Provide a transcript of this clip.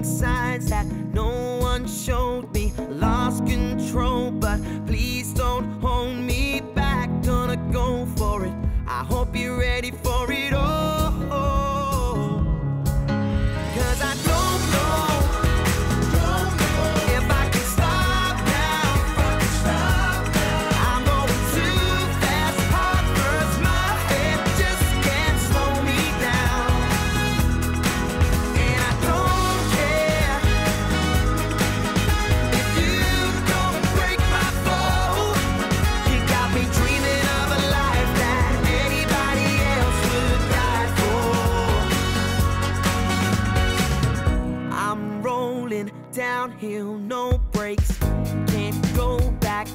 warning signs that no one showed me. Lost control, but please don't hold me back. Gonna go for it. I hope you're ready for it all. 'Cause I don't know if I can stop now. I'm going too fast. Heart hurts, my head just can't slow me down. And I don't care if you don't break my fall. You got me dreaming of a life that anybody else would die for. I'm rolling downhill, no brakes, can't go back